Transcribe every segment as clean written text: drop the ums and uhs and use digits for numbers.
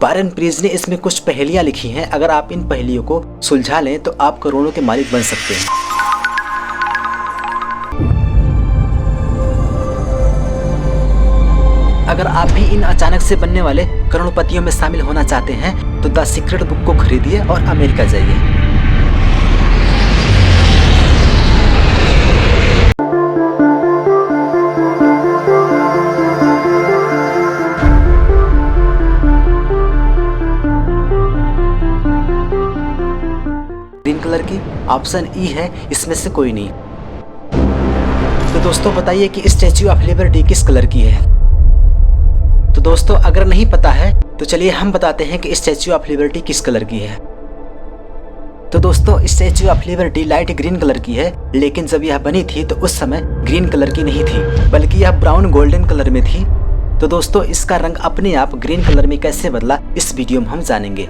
बारन प्रीज ने इसमें कुछ पहेलियां लिखी हैं। अगर आप इन पहेलियों को सुलझा लें तो आप करोड़ों के मालिक बन सकते हैं। अगर आप भी इन अचानक से बनने वाले करोड़पतियों में शामिल होना चाहते हैं तो द सीक्रेट बुक को खरीदिए और अमेरिका जाइए। ग्रीन कलर की ऑप्शन ई है, इसमें से कोई नहीं। तो दोस्तों बताइए कि स्टैच्यू ऑफ लिबर्टी किस कलर की है। तो दोस्तों अगर नहीं पता है तो चलिए हम बताते हैं कि स्टैच्यू ऑफ लिबर्टी किस कलर की है। तो दोस्तों statue of liberty light green colour की है, लेकिन जब यह बनी थी तो उस समय ग्रीन कलर की नहीं थी, बल्कि यह ब्राउन गोल्डन कलर में थी। तो दोस्तों इसका रंग अपने आप ग्रीन कलर में कैसे बदला, इस वीडियो में हम जानेंगे।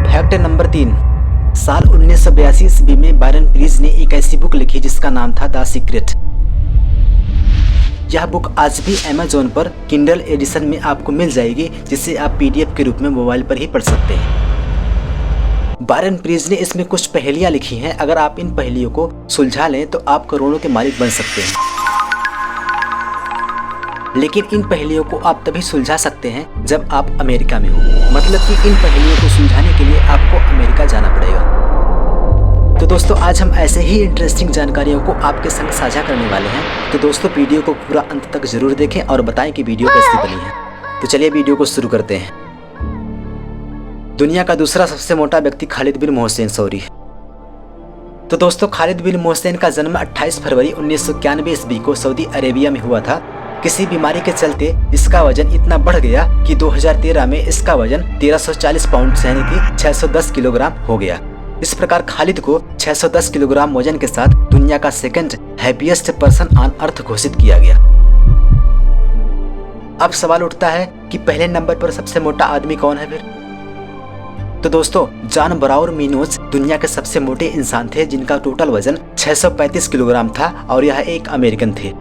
फैक्ट नंबर 3, साल 1982 ईस्वी में बारन प्रीज ने एक ऐसी बुक लिखी जिसका नाम था द सीक्रेट। यह बुक आज भी अमेज़न पर किंडल एडिशन में आपको मिल जाएगी, जिसे आप PDF के रूप में मोबाइल पर ही पढ़ सकते हैं। बारन प्रीज ने इसमें कुछ पहेलियां लिखी हैं। अगर आप इन पहेलियों को सुलझा लें तो आप करोड़ों के मालिक बन सकते हैं। लेकिन इन पहेलियों को आप तभी सुलझा सकते हैं जब आप अमेरिका में हो। मतलब कि इन पहेलियों को सुलझाने के लिए आपको अमेरिका जाना पड़ेगा। तो दोस्तों आज हम ऐसे ही इंटरेस्टिंग जानकारियों को आपके संग साझा करने वाले हैं। तो दोस्तों वीडियो को पूरा अंत तक जरूर देखें और बताएं कि वीडियो कैसी बनी है। तो चलिए वीडियो को शुरू करते हैं। दुनिया का दूसरा सबसे मोटा व्यक्ति खालिद बिन मोहसिन सौरी। तो दोस्तों खालिद बिन मोहसिन का जन्म 28 फरवरी 1991 ईस्वी को सऊदी अरेबिया में हुआ था। किसी बीमारी के चलते इसका वजन इतना बढ़ गया कि 2013 में इसका वजन 1340 पाउंड यानी कि 610 किलोग्राम हो गया। इस प्रकार खालिद को 610 किलोग्राम वजन के साथ दुनिया का second heaviest person on earth घोषित किया गया। अब सवाल उठता है कि पहले नंबर पर सबसे मोटा आदमी कौन है फिर। तो दोस्तों जॉन ब्राउन मिनोज दुनिया के सबसे मोटे इंसान थे, जिनका टोटल वजन 635 किलोग्राम था और यह एक अमेरिकन थे।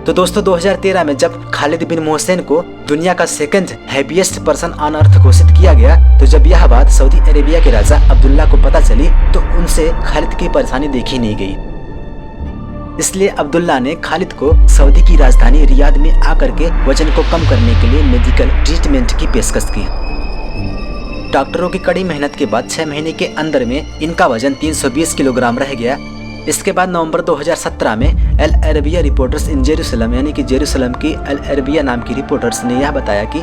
तो दोस्तों 2013 में जब खालिद बिन मोहसिन को दुनिया का second heaviest person on earth घोषित किया गया, तो जब यह बात सऊदी अरेबिया के राजा अब्दुल्ला को पता चली तो उनसे खालिद की परेशानी देखी नहीं गई। इसलिए अब्दुल्ला ने खालिद को सऊदी की राजधानी रियाद में आकर के वजन को कम करने के लिए मेडिकल ट्रीटमेंट की पेशकश की। डॉक्टरों की कड़ी मेहनत के बाद 6 महीने के अंदर में इनका वजन 320 किलोग्राम रह गया। इसके बाद नवंबर 2017 में अल अरबिया रिपोर्टर्स इन जेरूसलम यानी कि जेरूसलम की अल अरबिया नाम की रिपोर्टर्स ने यह बताया कि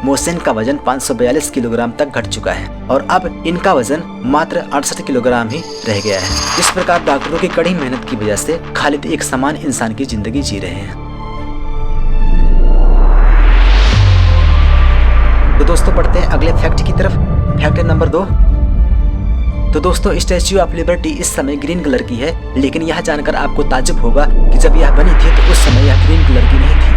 मोहसिन का वजन 542 किलोग्राम तक घट चुका है और अब इनका वजन मात्र 68 किलोग्राम ही रह गया है। इस प्रकार डॉक्टरों की कड़ी मेहनत की वजह से खालिद एक समान इंसान की जिंदगी जी रहे हैं। तो दोस्तों बढ़ते हैं अगले फैक्ट की तरफ। फैक्ट नंबर 2, तो दोस्तों स्टैच्यू ऑफ लिबर्टी इस समय ग्रीन कलर की है, लेकिन यह जानकर आपको ताज्जुब होगा कि जब यह बनी थी तो उस समय यह ग्रीन कलर की नहीं थी।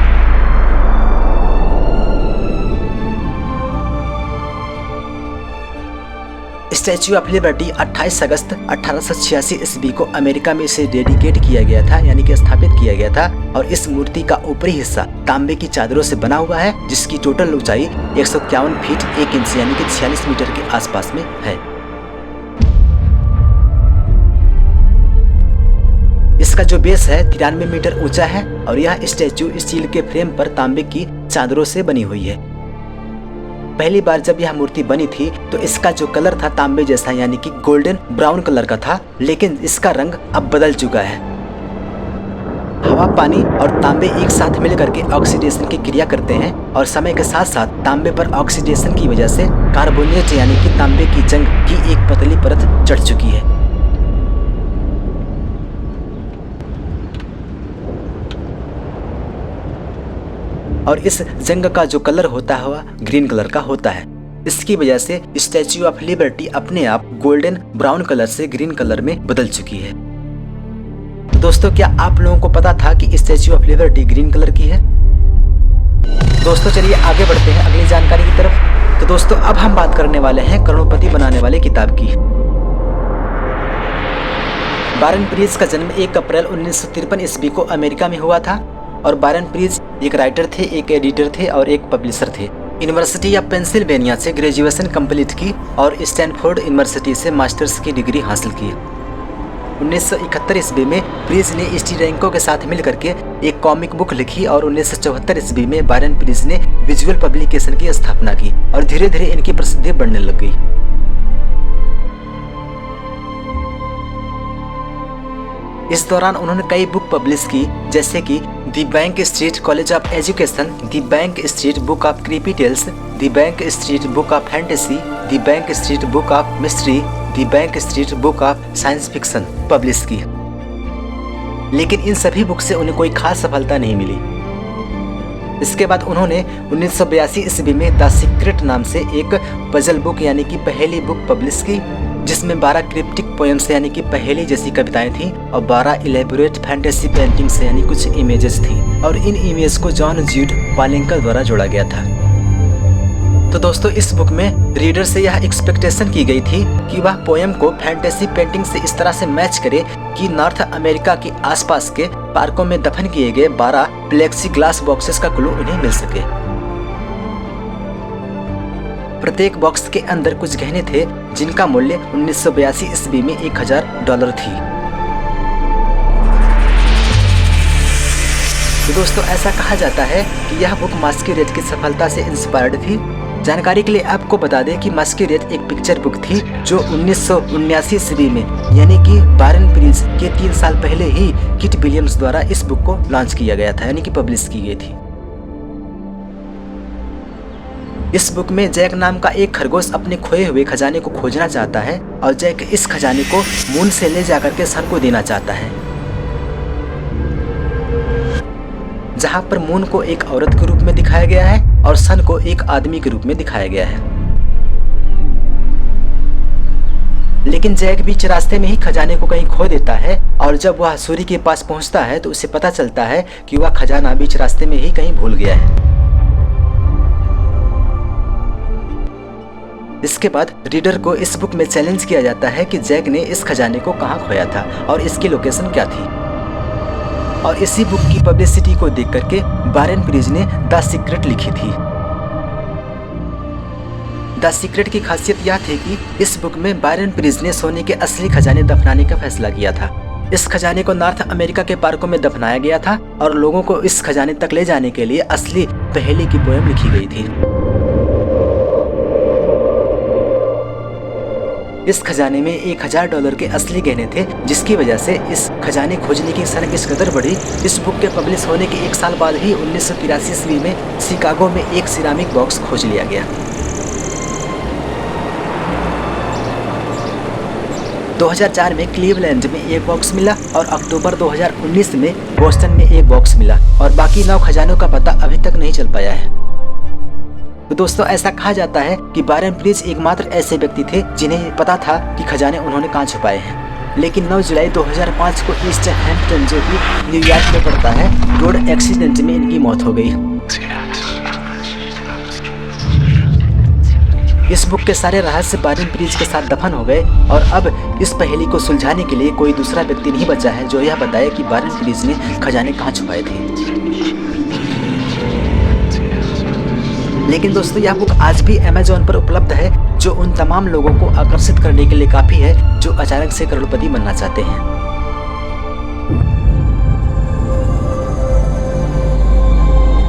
स्टैच्यू ऑफ लिबर्टी 28 अगस्त 1886 ईस्वी को अमेरिका में इसे डेडिकेट किया गया था, यानी कि स्थापित किया गया था। और इस मूर्ति का ऊपरी हिस्सा तांबे की चादरों से बना हुआ है, जिसकी टोटल ऊंचाई 151 फीट 1 इंच यानी कि 46 मीटर के आसपास में है। इसका जो बेस है 93 मीटर ऊंचा है और यह स्टैच्यू स्टील के फ्रेम पर तांबे की चादरों से बनी हुई है। पहली बार जब यह मूर्ति बनी थी तो इसका जो कलर था तांबे जैसा यानी कि गोल्डन ब्राउन कलर का था, लेकिन इसका रंग अब बदल चुका है। हवा, पानी और तांबे एक साथ मिलकर के ऑक्सीडेशन की क्रिया करते हैं और समय के साथ साथ तांबे पर ऑक्सीडेशन की वजह से कार्बोनेट यानी कि तांबे की जंग की एक पतली परत चढ़ चुकी है। और इस जंग का जो कलर होता है वह ग्रीन कलर का होता है। इसकी वजह से स्टैच्यू ऑफ लिबर्टी अपने आप गोल्डन ब्राउन कलर से ग्रीन कलर में बदल चुकी है। तो दोस्तों क्या आप लोगों को पता था कि statue of liberty green colour की है? दोस्तों चलिए आगे बढ़ते हैं अगली जानकारी की तरफ। तो दोस्तों अब हम बात करने वाले हैं करोड़पति बनाने वाले किताब की। बारन प्रीज का जन्म 1 अप्रैल 1953 ईस्वी को अमेरिका में हुआ था और बारन प्रीज एक राइटर थे, एक एडिटर थे और एक पब्लिशर थे। यूनिवर्सिटी ऑफ पेंसिल्वेनिया से ग्रेजुएशन कंप्लीट की और स्टैनफोर्ड यूनिवर्सिटी से मास्टर्स की डिग्री हासिल की। 1971 ईस्वी में प्रीज ने स्टीरेंको के साथ मिलकर के एक कॉमिक बुक लिखी और 1974 ईस्वी में बारन प्रीज ने विजुअल पब्लिकेशन की स्थापना की और धीरे धीरे इनकी प्रसिद्धि बढ़ने लग गई। इस दौरान उन्होंने कई बुक पब्लिश की, जैसे कि the Bank Street college of education, the Bank Street book of creepy tales, the Bank Street book of fantasy, the Bank Street book of mystery, the Bank Street book of science fiction publish की। लेकिन इन सभी book से उन्हें कोई खास सफलता नहीं मिली। इसके बाद उन्होंने 1982 ईस्वी में द सीक्रेट नाम से एक पजल बुक यानी कि पहेली बुक पब्लिश की, जिसमें 12 क्रिप्टिक पोएम्स यानी कि पहेली जैसी कविताएं थीं और 12 इलेबोरेट फैंटेसी पेंटिंग्स यानी कुछ इमेजेस थी और इन इमेज को जॉन ज्यूड पालेंकर द्वारा जोड़ा गया था। तो दोस्तों, इस बुक में रीडर से यह एक्सपेक्टेशन की गई थी कि वह पोएम को फैंटेसी पेंटिंग से इस तरह से मैच करे कि नॉर्थ अमेरिका के आसपास के पार्कों में दफन किए गए 12 प्लेक्सी ग्लास बॉक्सेस का क्लू उन्हें मिल सके। प्रत्येक बॉक्स के अंदर कुछ गहने थे जिनका मूल्य 1982 ईस्वी में $1000 थी। तो दोस्तों, ऐसा कहा जाता है कि यह बुक मास्करेड की सफलता से इंस्पायर्ड थी। जानकारी के लिए आपको बता दें कि मास्करेड एक पिक्चर बुक थी जो 1979 ईस्वी में यानी कि बारन प्रीज के 3 साल पहले ही किट विलियम्स द्वारा इस बुक को लॉन्च किया गया था, यानी कि पब्लिश की गई थी। इस बुक में जैक नाम का एक खरगोश अपने खोए हुए खजाने को खोजना चाहता है और जैक इस खजाने को मून से ले जाकर के सन को देना चाहता है, जहां पर मून को एक औरत के रूप में दिखाया गया है और सन को एक आदमी के रूप में दिखाया गया है। लेकिन जैक बीच रास्ते में ही खजाने को कहीं खो देता है और जब वह सूर्य के पास पहुंचता है तो उसे पता चलता है कि वह खजाना बीच रास्ते में ही कहीं भूल गया है। इसके बाद रीडर को इस बुक में चैलेंज किया जाता है कि जैक ने इस खजाने को कहां खोया था और इसकी लोकेशन क्या थी। और इसी बुक की पब्लिसिटी को देख करके बारन प्रीज ने द सीक्रेट लिखी थी। द सीक्रेट की खासियत यह थी कि इस बुक में बारन प्रीज ने सोने के असली खजाने दफनाने का फैसला किया था। इस खजाने को नॉर्थ अमेरिका के पार्कों में दफनाया गया था और लोगों को इस खजाने तक ले जाने के लिए असली पहेली की पोएम लिखी गई थी। इस खजाने में $1000 के असली गहने थे, जिसकी वजह से इस खजाने खोजने की सनक इस कदर बढ़ी। इस बुक के पब्लिश होने के 1 साल बाद ही 1983 ईस्वी में शिकागो में एक सिरामिक बॉक्स खोज लिया गया। 2004 में क्लीवलैंड में एक बॉक्स मिला और अक्टूबर 2019 में बोस्टन में एक बॉक्स मिला और बाकी 9 खजानों का पता अभी तक नहीं चल पाया है। तो दोस्तों, ऐसा कहा जाता है कि बारन प्रीज एकमात्र ऐसे व्यक्ति थे जिन्हें पता था कि खजाने उन्होंने कहाँ छुपाए हैं। लेकिन 9 जुलाई 2005 को ईस्ट हैम्पटन, जो कि न्यूयॉर्क में पड़ता है, रोड एक्सीडेंट में इनकी मौत हो गई। इस बुक के सारे रहस्य बारन प्रीज के साथ दफन हो गए और अब इस पहेली को सुलझाने के लिए कोई दूसरा व्यक्ति नहीं बचा है जो यह बताए कि बारन प्रीज ने खजाने कहाँ छुपाए थे। लेकिन दोस्तों, यह बुक आज भी अमेज़न पर उपलब्ध है, जो उन तमाम लोगों को आकर्षित करने के लिए काफी है जो अचानक से करोड़पति बनना चाहते हैं।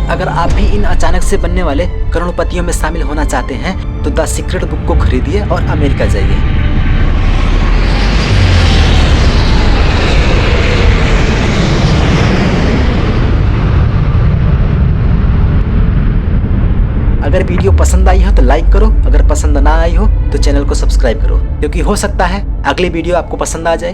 अगर आप भी इन अचानक से बनने वाले करोड़पतियों में शामिल होना चाहते हैं तो द सीक्रेट बुक को खरीदिए और अमेरिका जाइए। अगर वीडियो पसंद आई हो तो लाइक करो, अगर पसंद ना आई हो तो चैनल को सब्सक्राइब करो, क्योंकि हो सकता है अगली वीडियो आपको पसंद आ जाए।